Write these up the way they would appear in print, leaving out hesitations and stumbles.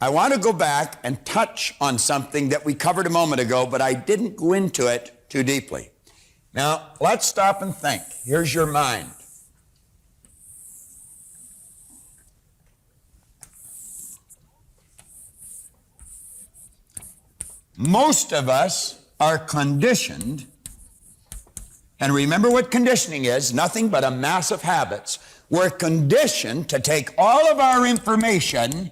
I want to go back and touch on something that we covered a moment ago, but I didn't go into it too deeply. Now, let's stop and think. Here's your mind. Most of us are conditioned, and remember what conditioning is, nothing but a mass of habits. We're conditioned to take all of our information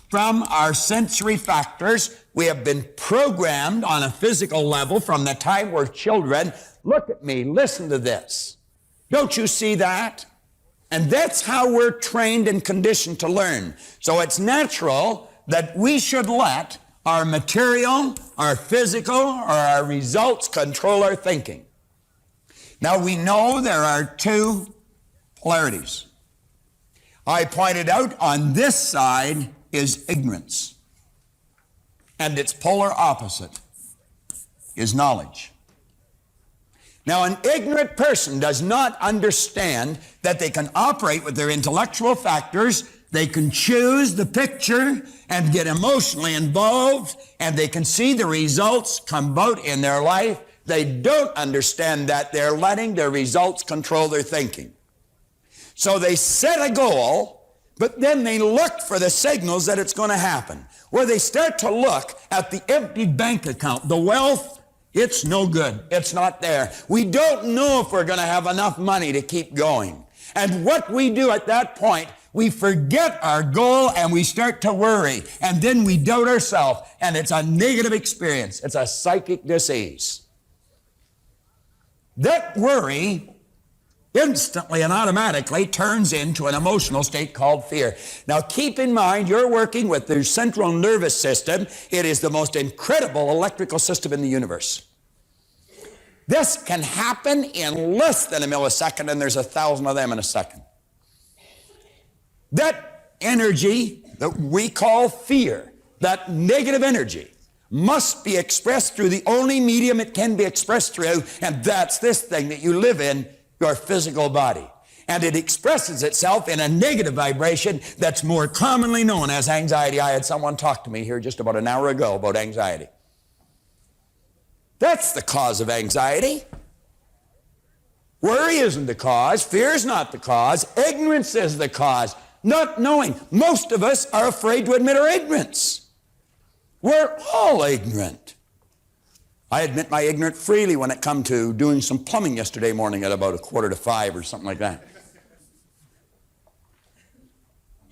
from our sensory factors. We have been programmed on a physical level from the time we're children. Look at me, listen to this. Don't you see that? And that's how we're trained and conditioned to learn. So it's natural that we should let our material, our physical, or our results control our thinking. Now we know there are two polarities. I pointed out on this side is ignorance, and its polar opposite is knowledge. Now, an ignorant person does not understand that they can operate with their intellectual factors, they can choose the picture and get emotionally involved, and they can see the results come about in their life. They don't understand that they're letting their results control their thinking. So they set a goal, but then they look for the signals that it's going to happen. Where they start to look at the empty bank account, the wealth, it's no good. It's not there. We don't know if we're going to have enough money to keep going. And what we do at that point, we forget our goal and we start to worry. And then we doubt ourselves, and it's a negative experience. It's a psychic disease. That worry instantly and automatically turns into an emotional state called fear. Now keep in mind, you're working with the central nervous system. It is the most incredible electrical system in the universe. This can happen in less than a millisecond, and there's 1,000 of them in a second. That energy that we call fear, that negative energy, must be expressed through the only medium it can be expressed through, and that's this thing that you live in, your physical body. And it expresses itself in a negative vibration that's more commonly known as anxiety. I had someone talk to me here just about an hour ago about anxiety. That's the cause of anxiety. Worry isn't the cause. Fear is not the cause. Ignorance is the cause. Not knowing. Most of us are afraid to admit our ignorance. We're all ignorant. I admit my ignorance freely when it come to doing some plumbing yesterday morning at about 4:45 or something like that.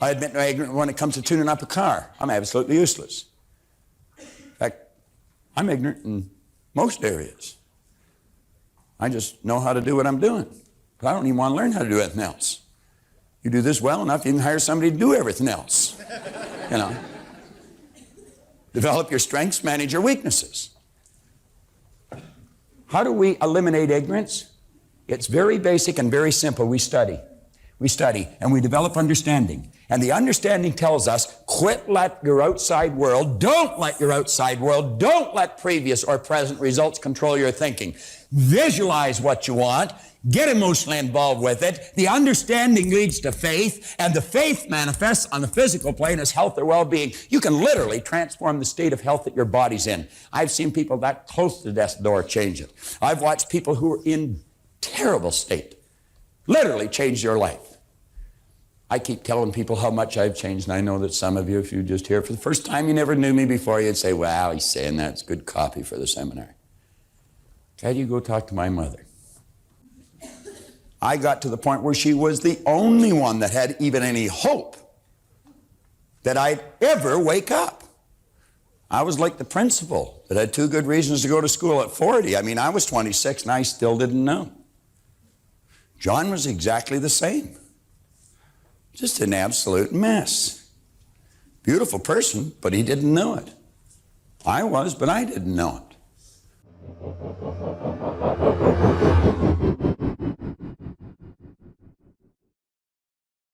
I admit my ignorance when it comes to tuning up a car. I'm absolutely useless. In fact, I'm ignorant in most areas. I just know how to do what I'm doing. But I don't even want to learn how to do anything else. You do this well enough, you can hire somebody to do everything else. You know. Develop your strengths, manage your weaknesses. How do we eliminate ignorance? It's very basic and very simple. We study. We study and we develop understanding. And the understanding tells us, quit let your outside world, don't let your outside world, don't let previous or present results control your thinking. Visualize what you want. Get emotionally involved with it. The understanding leads to faith, and the faith manifests on the physical plane as health or well-being. You can literally transform the state of health that your body's in. I've seen people that close to death's door change it. I've watched people who are in terrible state literally change their life. I keep telling people how much I've changed, and I know that some of you, if you just hear for the first time, you never knew me before, you'd say, wow, he's saying that. It's good copy for the seminar. Had you go talk to my mother. I got to the point where she was the only one that had even any hope that I'd ever wake up. I was like the principal that had two good reasons to go to school at 40. I mean, I was 26 and I still didn't know. John was exactly the same. Just an absolute mess. Beautiful person, but he didn't know it. I was, but I didn't know it.